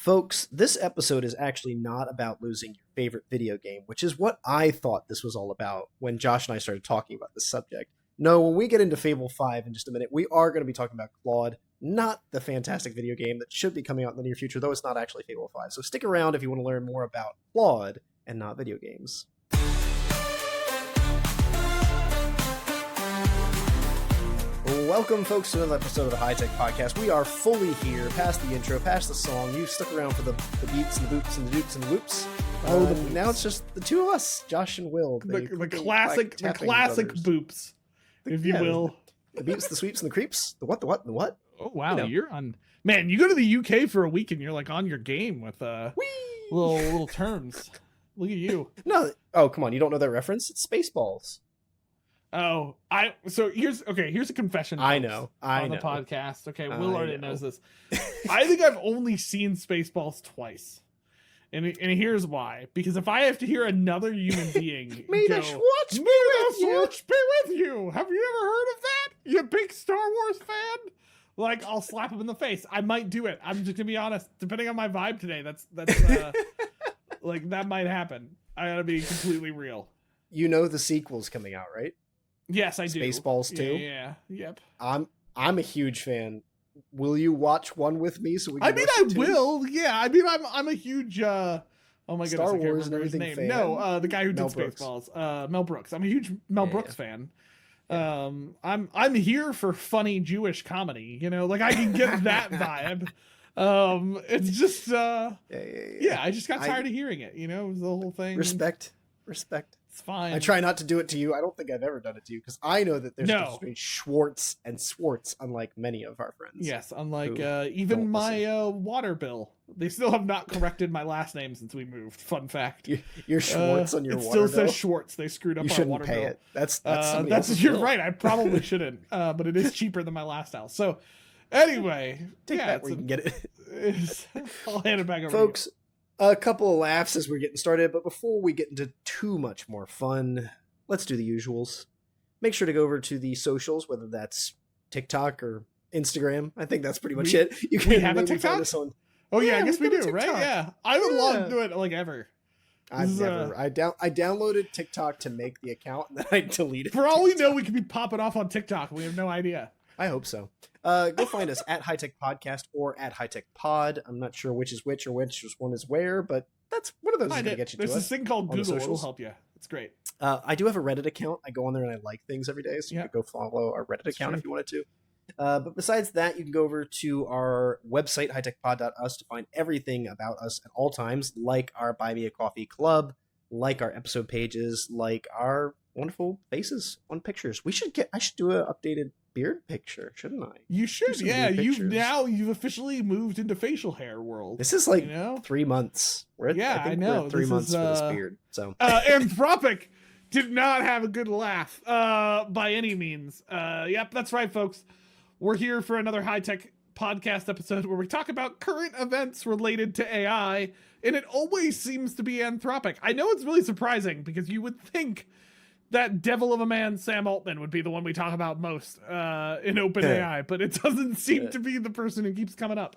Folks, this episode is actually not about losing your favorite video game, which is what I thought this was all about when Josh and I started talking about this subject. No, when we get into Fable 5 in just a minute, we are going to be talking about Claude, not the fantastic video game that should be coming out in the near future, though it's not actually Fable 5. So stick around if you want to learn more about Claude and not video games. Welcome, folks, to another episode of the High Tech Podcast. We are fully here, past the intro, past the song. You stuck around for the beats and the boops and the doops and the loops. Now it's just the two of us, Josh and Will. The classic brothers. Boops, if you will. The beeps, the sweeps, and the creeps. The what, the what, and the what. Oh, wow. You're on... Man, you go to the UK for a week and you're like on your game with little terms. Look at you. No. Oh, come on. You don't know that reference? It's Spaceballs. Oh, so here's a confession. I know. On the podcast. Okay, Will already knows this. I think I've only seen Spaceballs twice. And here's why. Because if I have to hear another human being May go, the Schwartz be with you. Have you ever heard of that? You a big Star Wars fan? Like, I'll slap him in the face. I might do it. I'm just gonna be honest. Depending on my vibe today, that's like that might happen. I gotta be completely real. You know the sequel's coming out, right? Yes, I do. Spaceballs 2? Yeah. Yep. I'm a huge fan. Will you watch one with me so we can I will. Yeah. I mean, I'm a huge oh my goodness, Star I can't Wars and remember his everything name. fan. No, the guy who did Mel Brooks. Spaceballs. Mel Brooks. I'm a huge Mel Brooks fan. I'm here for funny Jewish comedy, like I can get that vibe. It's just yeah, I just got tired of hearing it, it was the whole thing. Respect. It's fine. I try not to do it to you. I don't think I've ever done it to you because I know that there's a difference between Schwartz and Swartz, unlike many of our friends. Yes, unlike even my water bill. They still have not corrected my last name since we moved. Fun fact. Your Schwartz on your water bill? It still bill? says Schwartz. They screwed up you our water pay bill. It. That's you're right. I probably shouldn't. But it is cheaper than my last house. So anyway, take that where you can get it. I'll hand it back over folks. to you. A couple of laughs as we're getting started, but before we get into too much more fun, let's do the usuals. Make sure to go over to the socials, whether that's TikTok or Instagram. I think that's pretty much it. You can have a TikTok? Oh yeah, I guess we do, right? Yeah. I haven't logged into it like ever. I've never. I downloaded TikTok to make the account, and then I deleted it. For all we know, we could be popping off on TikTok. We have no idea. I hope so. Go find us at High Tech Podcast or at High Tech Pod. I'm not sure which is which or which one is where, but that's one of those is going to get you to us. There's this thing called Google. It'll help you. It's great. I do have a Reddit account. I go on there and I like things every day, so you can go follow our Reddit account if you wanted to. But besides that, you can go over to our website, hightechpod.us, to find everything about us at all times, like our Buy Me a Coffee Club, like our episode pages, like our wonderful faces on pictures. I should do an updated beard picture, shouldn't I? You should. Yeah, you've officially moved into facial hair world. This is like 3 months. I know. We're at 3 months for this beard. So Anthropic did not have a good laugh by any means. Yep, that's right, folks. We're here for another high-tech podcast episode where we talk about current events related to AI, and it always seems to be Anthropic. I know it's really surprising because you would think that devil of a man, Sam Altman, would be the one we talk about most in OpenAI, but it doesn't seem to be the person who keeps coming up.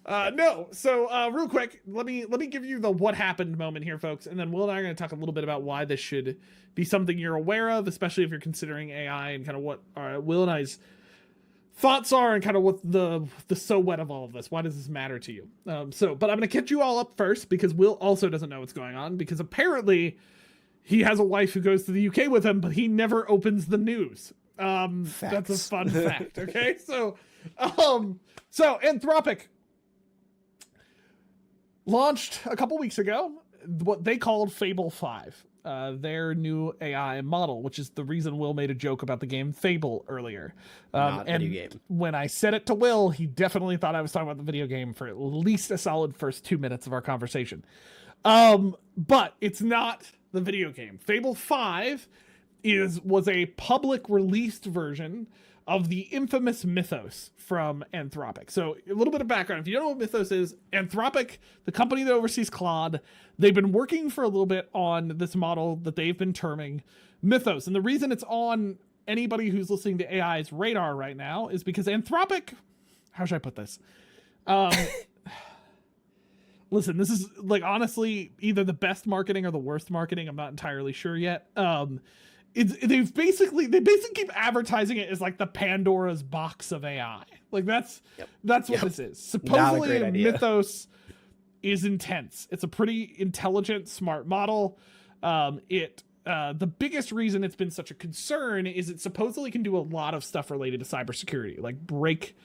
No, so real quick, let me give you the what happened moment here, folks, and then Will and I are going to talk a little bit about why this should be something you're aware of, especially if you're considering AI, and kind of what Will and I's thoughts are and kind of what the so what of all of this. Why does this matter to you? But I'm going to catch you all up first because Will also doesn't know what's going on, because apparently he has a wife who goes to the UK with him, but he never opens the news. That's a fun fact. Okay. So Anthropic launched a couple weeks ago what they called Fable 5, their new AI model, which is the reason Will made a joke about the game Fable earlier. Video game. When I said it to Will, he definitely thought I was talking about the video game for at least a solid first 2 minutes of our conversation. But it's not the video game. Fable 5 was a public released version of the infamous Mythos from Anthropic. So a little bit of background. If you don't know what Mythos is, Anthropic, the company that oversees Claude, they've been working for a little bit on this model that they've been terming Mythos. And the reason it's on anybody who's listening to AI's radar right now is because Anthropic, how should I put this? listen, this is like honestly either the best marketing or the worst marketing. I'm not entirely sure yet. They basically keep advertising it as like the Pandora's box of AI. Like that's what this is. Supposedly Mythos is intense. It's a pretty intelligent, smart model. The biggest reason it's been such a concern is it supposedly can do a lot of stuff related to cybersecurity, like break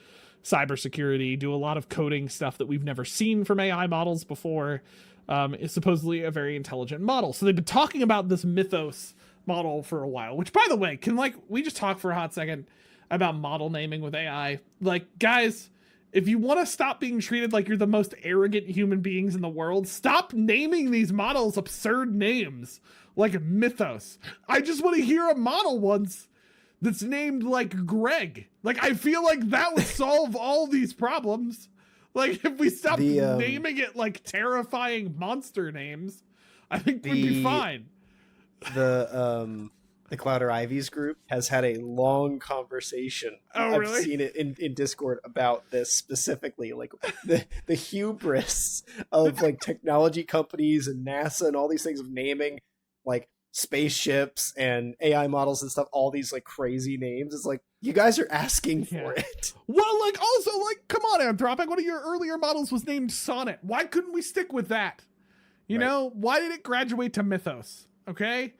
cybersecurity, do a lot of coding stuff that we've never seen from AI models before. Is supposedly a very intelligent model. So they've been talking about this Mythos model for a while, which by the way, can we just talk for a hot second about model naming with AI? Like, guys, if you want to stop being treated like you're the most arrogant human beings in the world, stop naming these models absurd names like Mythos. I just want to hear a model once that's named like Greg. Like, I feel like that would solve all these problems. Like, if we stop naming it like terrifying monster names, I think we'd be fine. The Clouder Ivies group has had a long conversation. Oh, really? I've seen it in Discord about this specifically, like the hubris of like technology companies and NASA and all these things of naming like spaceships and AI models and stuff, all these like crazy names. It's like, you guys are asking for it. Well, like, also, like, come on, Anthropic, one of your earlier models was named Sonnet. Why couldn't we stick with that? You know, why did it graduate to Mythos? Okay.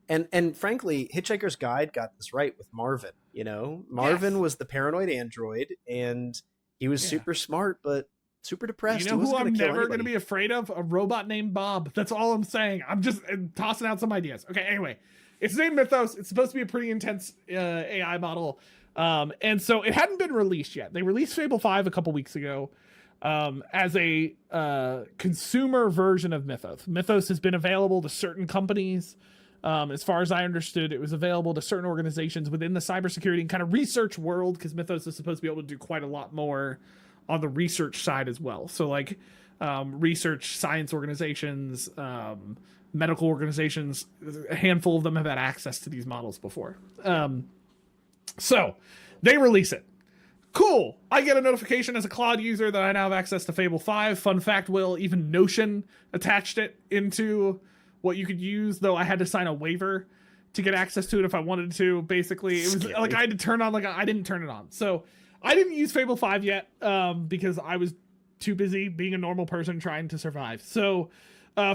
And frankly, Hitchhiker's Guide got this right with Marvin. You know, Marvin was the paranoid android, and he was super smart, but super depressed. You know who I'm never going to be afraid of? A robot named Bob. That's all I'm saying. I'm just tossing out some ideas. Okay, anyway, it's named Mythos. It's supposed to be a pretty intense AI model. And so it hadn't been released yet. They released Fable 5 a couple weeks ago as a consumer version of Mythos. Mythos has been available to certain companies. As far as I understood, it was available to certain organizations within the cybersecurity and kind of research world, because Mythos is supposed to be able to do quite a lot more on the research side as well. So like research science organizations, medical organizations, a handful of them have had access to these models before. So they release it. Cool. I get a notification as a cloud user that I now have access to Fable 5. Fun fact, Will, even Notion attached it into what you could use, though I had to sign a waiver to get access to it if I wanted to. Basically, it was like I had to turn on, like I didn't turn it on. So I didn't use Fable 5 yet because I was too busy being a normal person trying to survive. So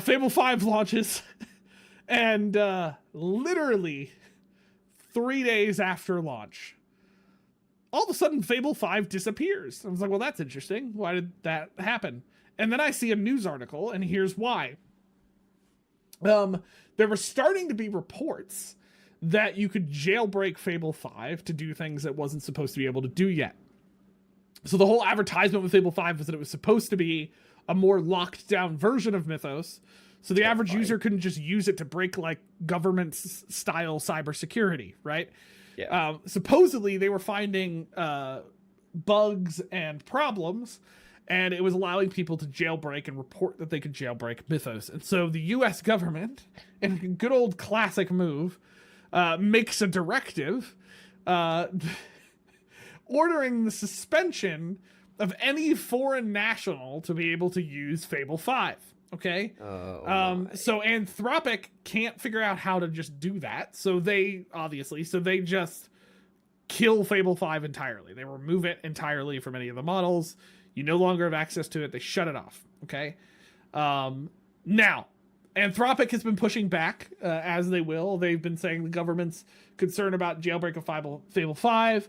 Fable 5 launches and literally 3 days after launch, all of a sudden Fable 5 disappears. I was like, well, that's interesting. Why did that happen? And then I see a news article, and here's why. There were starting to be reports that you could jailbreak Fable 5 to do things it wasn't supposed to be able to do yet. So the whole advertisement with Fable 5 was that it was supposed to be a more locked down version of Mythos. So the average user couldn't just use it to break like government style cybersecurity, right? Yeah. Supposedly they were finding bugs and problems, and it was allowing people to jailbreak and report that they could jailbreak Mythos. And so the US government, in a good old classic move, makes a directive ordering the suspension of any foreign national to be able to use Fable 5. Okay? So Anthropic can't figure out how to just do that. So they just kill Fable 5 entirely. They remove it entirely from any of the models. You no longer have access to it. They shut it off. Okay. Now, Anthropic has been pushing back, as they will. They've been saying the government's concerned about jailbreak of Fable 5.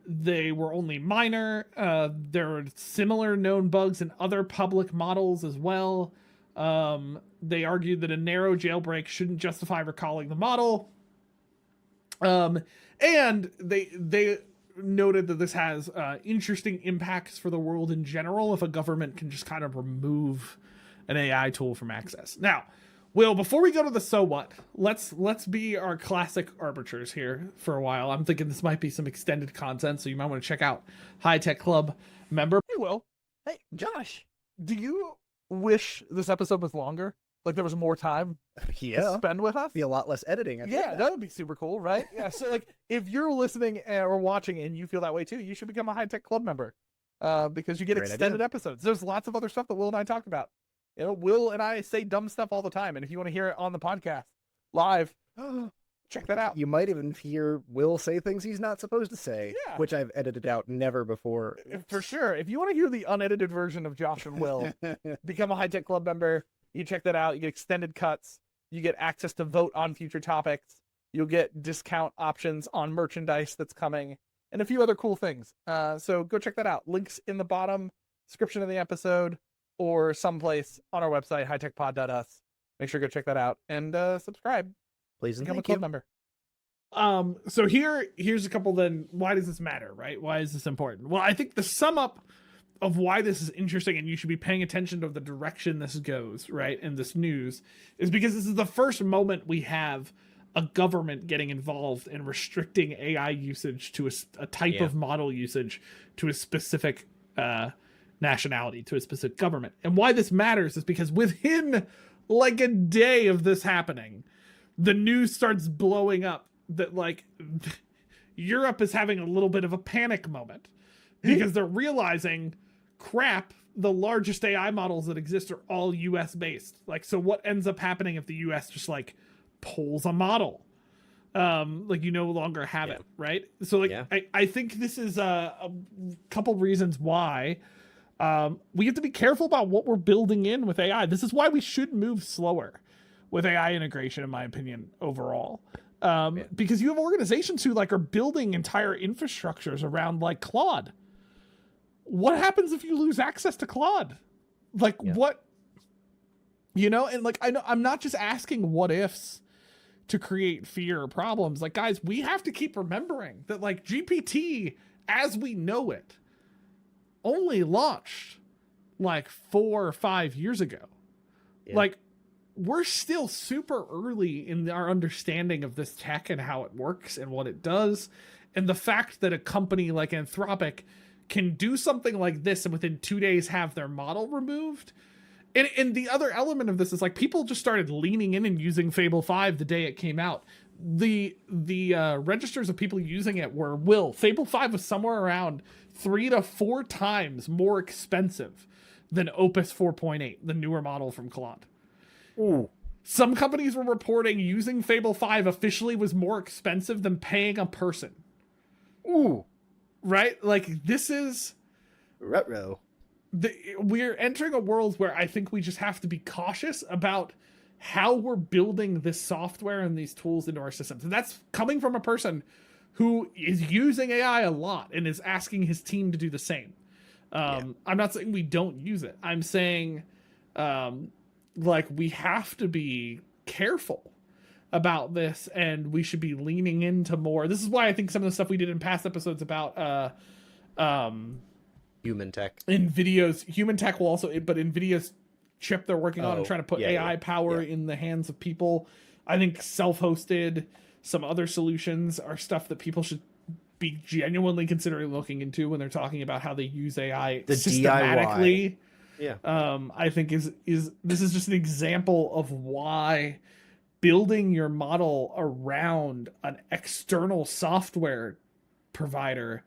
They were only minor. There are similar known bugs in other public models as well. They argued that a narrow jailbreak shouldn't justify recalling the model. And they noted that this has interesting impacts for the world in general if a government can just kind of remove an AI tool from access. Now, Will, before we go to the so what, let's be our classic arbiters here for a while. I'm thinking this might be some extended content, so you might want to check out High Tech Club member. Hey, Will. Hey, Josh. Do you wish this episode was longer? Like there was more time to spend with us? Be a lot less editing. That would be super cool, right? Yeah. So like if you're listening or watching and you feel that way too, you should become a High Tech Club member. because you get Great extended idea. episodes. There's lots of other stuff that Will and I talk about. Will and I say dumb stuff all the time, and if you want to hear it on the podcast live, check that out. You might even hear Will say things he's not supposed to say, Yeah. which I've edited out never before. For sure. If you want to hear the unedited version of Josh and Will, become a High Tech Club member. You check that out. You get extended cuts. You get access to vote on future topics. You'll get discount options on merchandise that's coming, and a few other cool things. So go check that out. Links in the bottom description of the episode or someplace on our website, hightechpod.us. Make sure to go check that out and subscribe. Please and Become a thank club you. member. So here's a couple then. Why does this matter, right? Why is this important? Well, I think the sum up of why this is interesting and you should be paying attention to the direction this goes, right, in this news, is because this is the first moment we have a government getting involved in restricting AI usage to a type of model usage to a specific nationality, to a specific government. And why this matters is because within like a day of this happening, the news starts blowing up that like Europe is having a little bit of a panic moment because they're realizing, crap, the largest AI models that exist are all US based. Like, so what ends up happening if the US just like pulls a model? Like you no longer have it, right? So like, I think this is a couple reasons why we have to be careful about what we're building in with AI. This is why we should move slower with AI integration, in my opinion, overall. Because you have organizations who like are building entire infrastructures around like Claude. What happens if you lose access to Claude? Like what, and like, I know I'm not just asking what ifs to create fear or problems. Like, guys, we have to keep remembering that like GPT as we know it only launched like 4 or 5 years ago. Like, we're still super early in our understanding of this tech and how it works and what it does. And the fact that a company like Anthropic can do something like this and within 2 days have their model removed. And the other element of this is like people just started leaning in and using Fable 5 the day it came out. The registers of people using it were, Fable 5 was somewhere around 3 to 4 times more expensive than Opus 4.8, the newer model from Claude. Ooh. Some companies were reporting using Fable 5 officially was more expensive than paying a person. Ooh. Right? Like, this is... Retro. We're entering a world where I think we just have to be cautious about how we're building this software and these tools into our systems. And that's coming from a person who is using AI a lot and is asking his team to do the same. I'm not saying we don't use it. I'm saying, like, we have to be careful about this and we should be leaning into more. This is why I think some of the stuff we did in past episodes about human tech. NVIDIA's human tech will also, but NVIDIA's chip they're working on and trying to put AI power in the hands of people. I think self-hosted, some other solutions are stuff that people should be genuinely considering looking into when they're talking about how they use AI systematically. DIY. I think is this is just an example of why building your model around an external software provider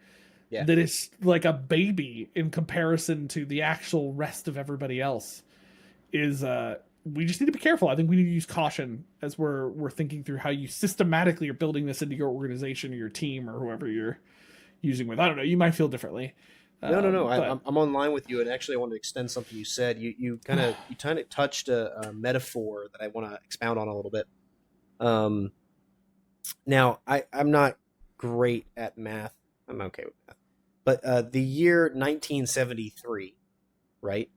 that is like a baby in comparison to the actual rest of everybody else is we just need to be careful. I think we need to use caution as we're thinking through how you systematically are building this into your organization or your team or whoever you're using with. I don't know, you might feel differently. No. I'm online with you, and actually, I want to extend something you said. You kind of touched a metaphor that I want to expound on a little bit. Now I'm not great at math. I'm okay with math, but the year 1973, right,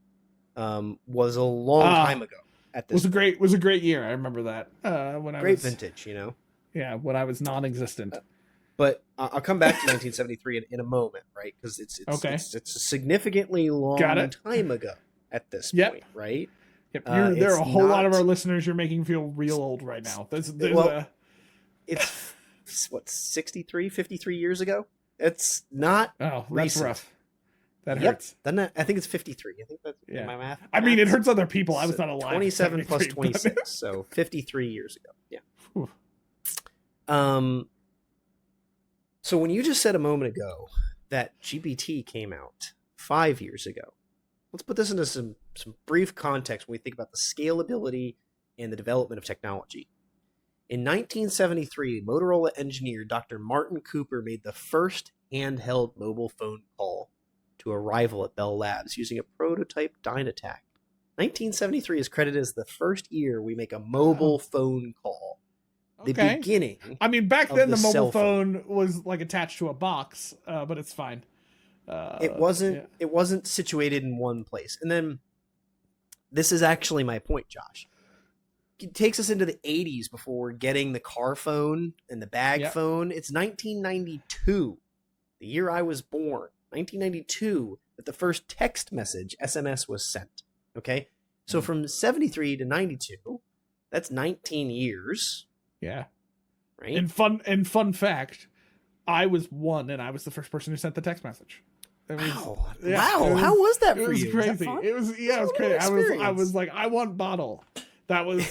was a long time ago. At this was a great year. I remember that when I was vintage, Yeah, when I was non-existent. But I'll come back to 1973 in a moment, right? Because it's a significantly long time ago at this point, right? Yep. There are a whole lot of our listeners you're making feel real old right now. It's what 53 years ago. It's not. Oh, that's recent. rough. That hurts. Doesn't it? I think it's 53. I think that's my math. I mean, it hurts other people. I was not alive. 27 plus 26, so 53 years ago. Yeah. Whew. So when you just said a moment ago that GPT came out 5 years ago. Let's put this into some brief context when we think about the scalability and the development of technology. In 1973, Motorola engineer Dr. Martin Cooper made the first handheld mobile phone call to a rival at Bell Labs using a prototype Dynatac. 1973 is credited as the first year we make a mobile phone call. The beginning. I mean, back then the mobile cell phone was like attached to a box, but it's fine. It wasn't situated in one place. And then this is actually my point, Josh. It takes us into the 80s before we're getting the car phone and the bag phone. It's 1992, the year I was born, 1992, that the first text message, SMS, was sent. Okay? So from 73 to 92, that's 19 years. Yeah. Right? And fun fact, I was 1 and I was the first person who sent the text message. Wow. How was that for you? It was crazy. It was crazy. I was like, I want bottle. That was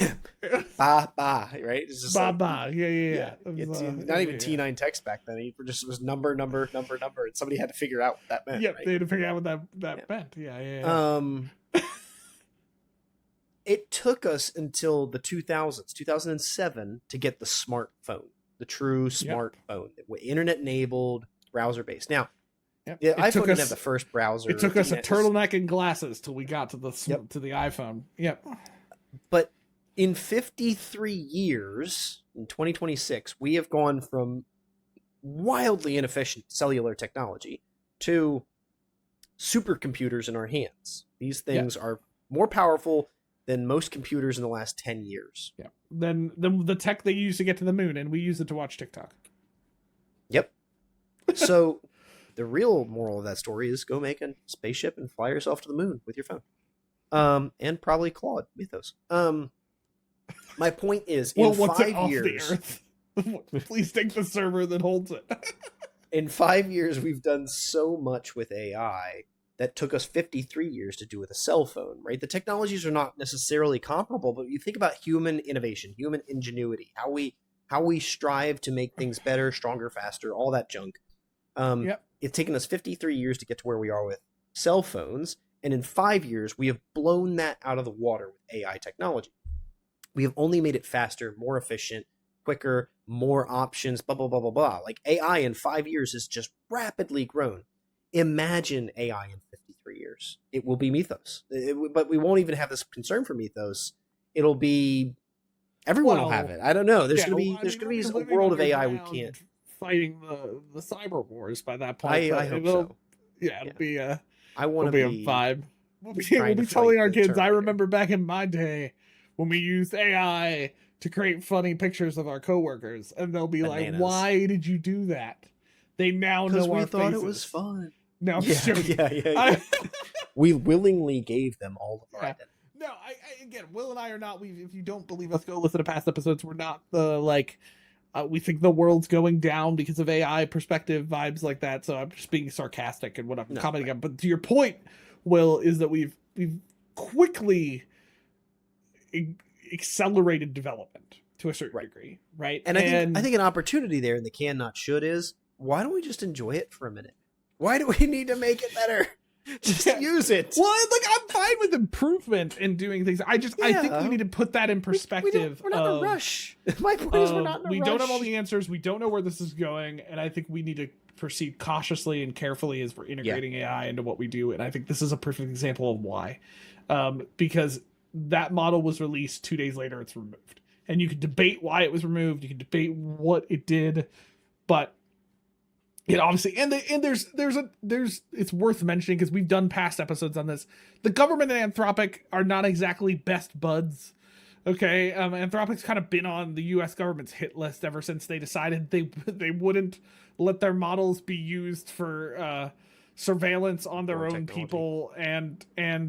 ba, right? It's just ba, ba. Yeah. It's not even T9 text back then. It just was number, and somebody had to figure out what that meant. Yeah, right? they had to figure out what that meant. Yeah. It took us until the 2007, to get the smartphone, the true smartphone, internet enabled, browser based. Now, the iPhone didn't have the first browser. It took us a turtleneck and glasses till we got to the iPhone. Yep. But in 53 years, in 2026, we have gone from wildly inefficient cellular technology to supercomputers in our hands. These things are more powerful than most computers in the last 10 years. Yeah. Then the tech they used to get to the moon, and we use it to watch TikTok. Yep. So the real moral of that story is go make a spaceship and fly yourself to the moon with your phone. And probably Claude Mythos. My point is, in 5 years, the Earth? Please take the server that holds it. In 5 years, we've done so much with AI that took us 53 years to do with a cell phone, right? The technologies are not necessarily comparable, but you think about human innovation, human ingenuity, how we strive to make things better, stronger, faster, all that junk. It's taken us 53 years to get to where we are with cell phones. And in 5 years, we have blown that out of the water with AI technology. We have only made it faster, more efficient, quicker, more options, blah, blah, blah, blah, blah. Like AI in 5 years has just rapidly grown. Imagine AI in 53 years. It will be Mythos. But we won't even have this concern for Mythos. It'll be... Everyone will have it. I don't know. There's going to be a world of AI we can't... Fighting the cyber wars by that point. I hope so. Yeah, it'll be a... I want to be a vibe. We'll be telling our kids. I remember back in my day when we used AI to create funny pictures of our coworkers, and they'll be like, "Why did you do that?" They now know our faces. Because we thought it was fun. No, yeah. We willingly gave them all of our identity. No, again, Will and I are not. If you don't believe us, go listen to past episodes. We're not the we think the world's going down because of AI perspective vibes like that. So I'm just being sarcastic and what I'm commenting on. But to your point, Will, is that we've quickly accelerated development to a certain degree, right? And I think an opportunity there in the can not should is, why don't we just enjoy it for a minute? Why do we need to make it better? Just use it. Well, I'm fine with improvement in doing things. I think we need to put that in perspective. We're not in a rush. My point is, we're not in a rush. We don't have all the answers. We don't know where this is going, and I think we need to proceed cautiously and carefully as we're integrating AI into what we do. And I think this is a perfect example of why, because that model was released 2 days later. It's removed, and you can debate why it was removed. You can debate what it did, but. It obviously, and there's it's worth mentioning because we've done past episodes on this. The government and Anthropic are not exactly best buds. Okay, Anthropic's kind of been on the U.S. government's hit list ever since they decided they wouldn't let their models be used for surveillance on their own people and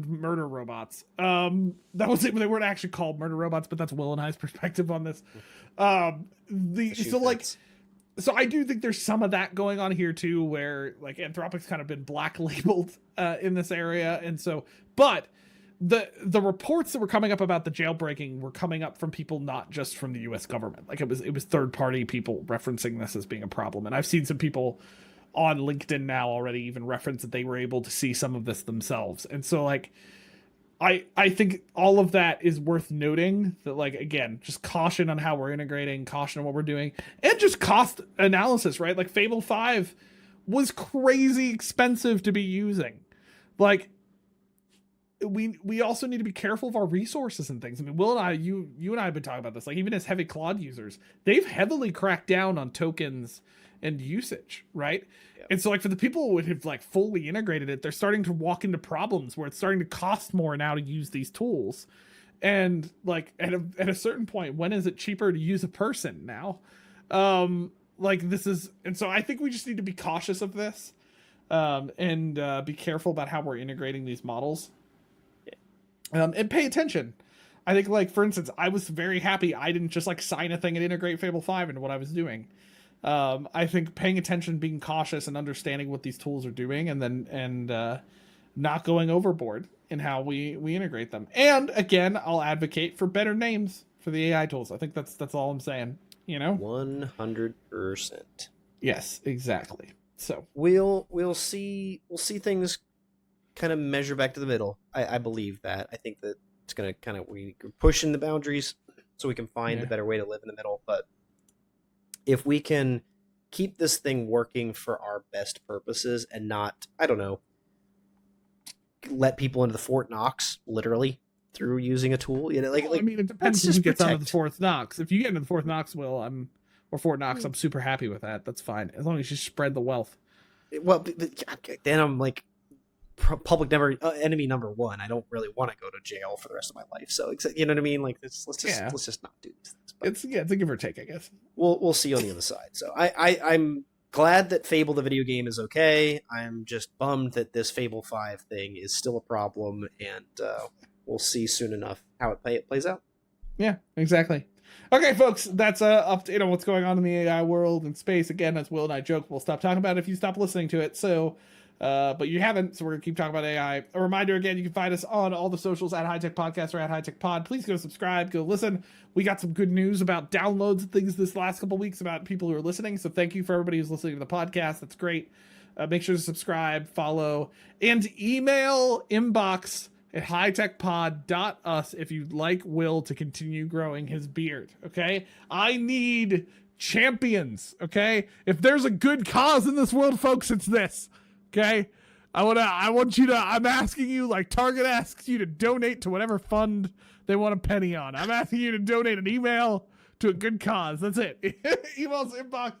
murder robots. That was it. They weren't actually called murder robots, but that's Will and I's perspective on this. So I do think there's some of that going on here too, where Anthropic's kind of been black labeled in this area, and so, but the reports that were coming up about the jailbreaking were coming up from people not just from the U.S. government. It was third party people referencing this as being a problem, and I've seen some people on LinkedIn now already even referenced that they were able to see some of this themselves. And so like, I think all of that is worth noting, that like, again, just caution on how we're integrating, caution on what we're doing, and just cost analysis, right? Like Fable 5 was crazy expensive to be using. Like, we also need to be careful of our resources and things. I mean, Will and I, you and I have been talking about this, like even as heavy Claude users, they've heavily cracked down on tokens and usage, right? Yep. And so like for the people who have like fully integrated it, they're starting to walk into problems where it's starting to cost more now to use these tools. And like at a certain point, when is it cheaper to use a person now? Like this is, and so I think we just need to be cautious of this, and be careful about how we're integrating these models. And pay attention. I think, like, for instance, I was very happy I didn't just like sign a thing and integrate Fable 5 into what I was doing. I think paying attention, being cautious, and understanding what these tools are doing, and not going overboard in how we integrate them. And again, I'll advocate for better names for the AI tools. I think that's all I'm saying. You know, 100%. Yes, exactly. So we'll see things kind of measure back to the middle. I believe that. I think that it's gonna kind of, we're pushing the boundaries so we can find a better way to live in the middle. But if we can keep this thing working for our best purposes and not, I don't know, let people into the Fort Knox literally through using a tool, you know, like I mean, it depends who gets onto the Fort Knox. If you get into the Fort Knox, or Fort Knox, I'm super happy with that. That's fine, as long as you spread the wealth. Well, then I'm like, public enemy number one. I don't really want to go to jail for the rest of my life. So, you know what I mean? Like, let's just not do these things. But it's a give or take, I guess. We'll see on the other side. So I'm glad that Fable the video game is okay. I'm just bummed that this Fable 5 thing is still a problem, and we'll see soon enough how it plays out. Yeah, exactly. Okay, folks, that's update on what's going on in the AI world and space. Again, as Will and I joke, we'll stop talking about it if you stop listening to it. So, but you haven't, so we're gonna keep talking about AI. A reminder again, you can find us on all the socials at High Tech Podcast or at High Tech Pod. Please go subscribe, go listen. We got some good news about downloads and things this last couple weeks about people who are listening. So thank you for everybody who's listening to the podcast. That's great. Make sure to subscribe, follow, and email inbox at hightechpod.us if you'd like Will to continue growing his beard. Okay, I need champions. Okay, if there's a good cause in this world, folks, it's this. Okay, I'm asking you, like Target asks you to donate to whatever fund they want a penny on. I'm asking you to donate an email to a good cause. That's it. Emails inbox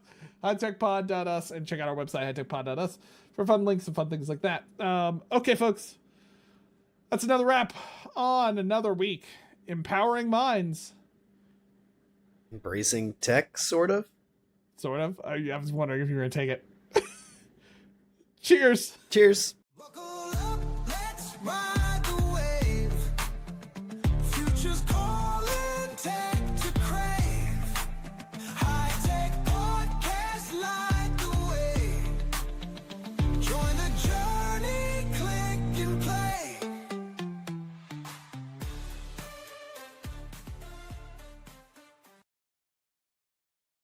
hightechpod.us, and check out our website hightechpod.us for fun links and fun things like that. Okay, folks, that's another wrap on another week. Empowering minds, embracing tech, sort of. I was wondering if you were gonna take it. Cheers. Cheers.